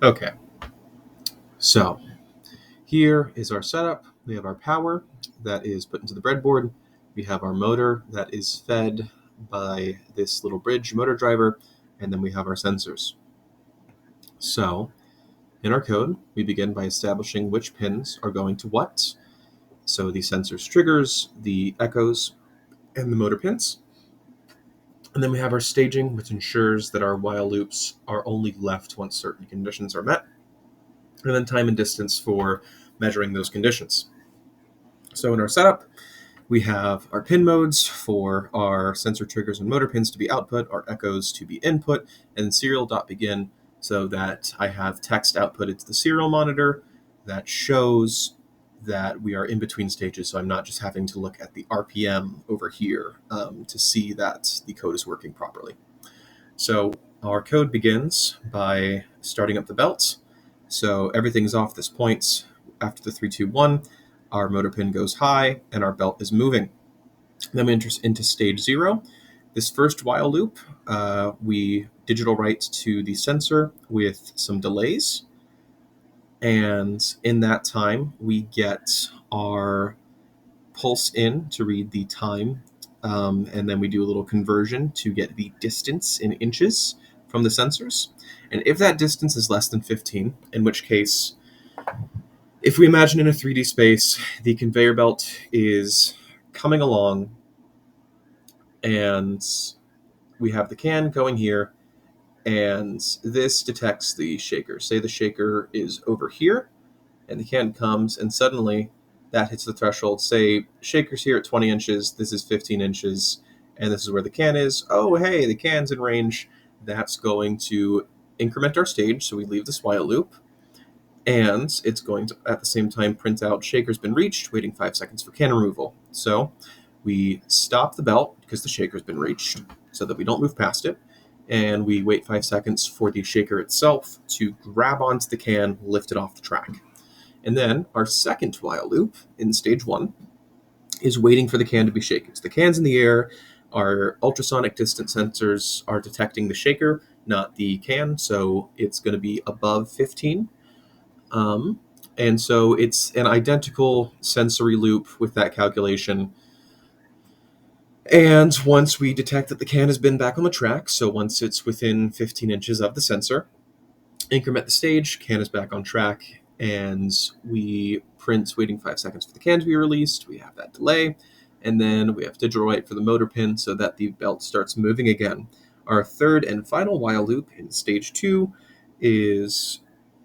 Okay, so here is our setup. We have our power that is put into the breadboard. We have our motor that is fed by this little bridge motor driver, and then we have our sensors. So in our code, we begin by establishing which pins are going to what. So the sensors triggers, the echoes, and the motor pins. And then we have our staging, which ensures that our while loops are only left once certain conditions are met. And then time and distance for measuring those conditions. So in our setup, we have our pin modes for our sensor triggers and motor pins to be output, our echoes to be input, and serial.begin so that I have text outputted to the serial monitor that shows that we are in between stages, so I'm not just having to look at the RPM over here to see that the code is working properly. So our code begins by starting up the belt. So everything's off this point. After the 3, 2, 1, our motor pin goes high and our belt is moving. Then we enter into stage 0. This first while loop, we digital write to the sensor with some delays. And in that time, we get our pulse in to read the time. And then we do a little conversion to get the distance in inches from the sensors. And if that distance is less than 15, in which case, if we imagine in a 3D space, the conveyor belt is coming along and we have the can going here, and this detects the shaker. Say the shaker is over here, and the can comes, and suddenly that hits the threshold. Say shaker's here at 20 inches, this is 15 inches, and this is where the can is. Oh, hey, the can's in range. That's going to increment our stage, so we leave this while loop, and it's going to, at the same time, print out shaker's been reached, waiting 5 seconds for can removal. So we stop the belt because the shaker's been reached so that we don't move past it, and we wait 5 seconds for the shaker itself to grab onto the can, lift it off the track. And then our second while loop in stage 1 is waiting for the can to be shaken. So the can's in the air, our ultrasonic distance sensors are detecting the shaker, not the can, so it's going to be above 15. And so it's an identical sensory loop with that calculation. And once we detect that the can has been back on the track, so once it's within 15 inches of the sensor, increment the stage, can is back on track, and we print waiting 5 seconds for the can to be released. We have that delay, and then we have digital write for the motor pin so that the belt starts moving again. Our third and final while loop in stage 2 is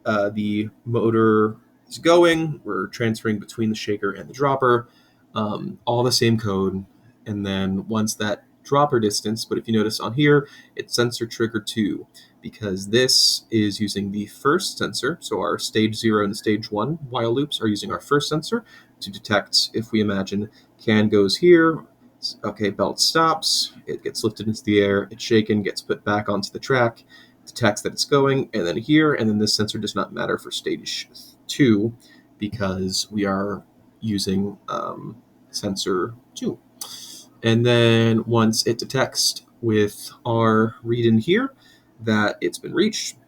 the motor is going. We're transferring between the shaker and the dropper, all the same code. And then once that dropper distance, but if you notice on here, it's sensor trigger 2, because this is using the first sensor. So our stage 0 and stage 1 while loops are using our first sensor to detect, if we imagine can goes here, okay, belt stops, it gets lifted into the air, it's shaken, gets put back onto the track, detects that it's going, and then here, and then this sensor does not matter for stage 2 because we are using sensor 2. And then once it detects with our read in here that it's been reached,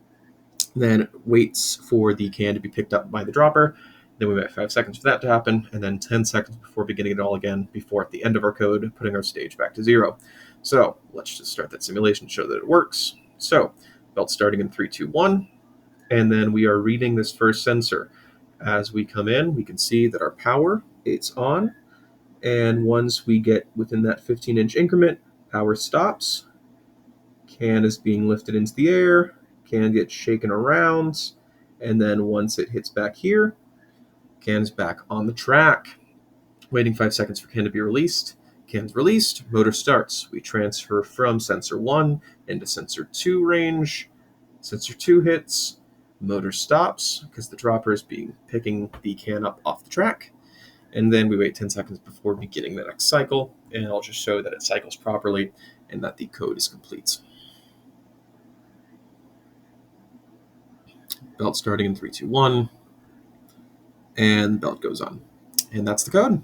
then it waits for the can to be picked up by the dropper. Then we wait 5 seconds for that to happen, and then 10 seconds before beginning it all again, before at the end of our code, putting our stage back to 0. So let's just start that simulation to show that it works. So belt starting in 3, 2, 1, and then we are reading this first sensor. As we come in, we can see that our power, it's on, and once we get within that 15-inch increment, power stops, can is being lifted into the air, can gets shaken around, and then once it hits back here, can is back on the track. Waiting 5 seconds for can to be released. Can's released, motor starts. We transfer from sensor 1 into sensor 2 range. Sensor 2 hits, motor stops because the dropper is picking the can up off the track. And then we wait 10 seconds before beginning the next cycle, and I'll just show that it cycles properly and that the code is complete. Belt starting in 3, 2, 1, and belt goes on. And that's the code.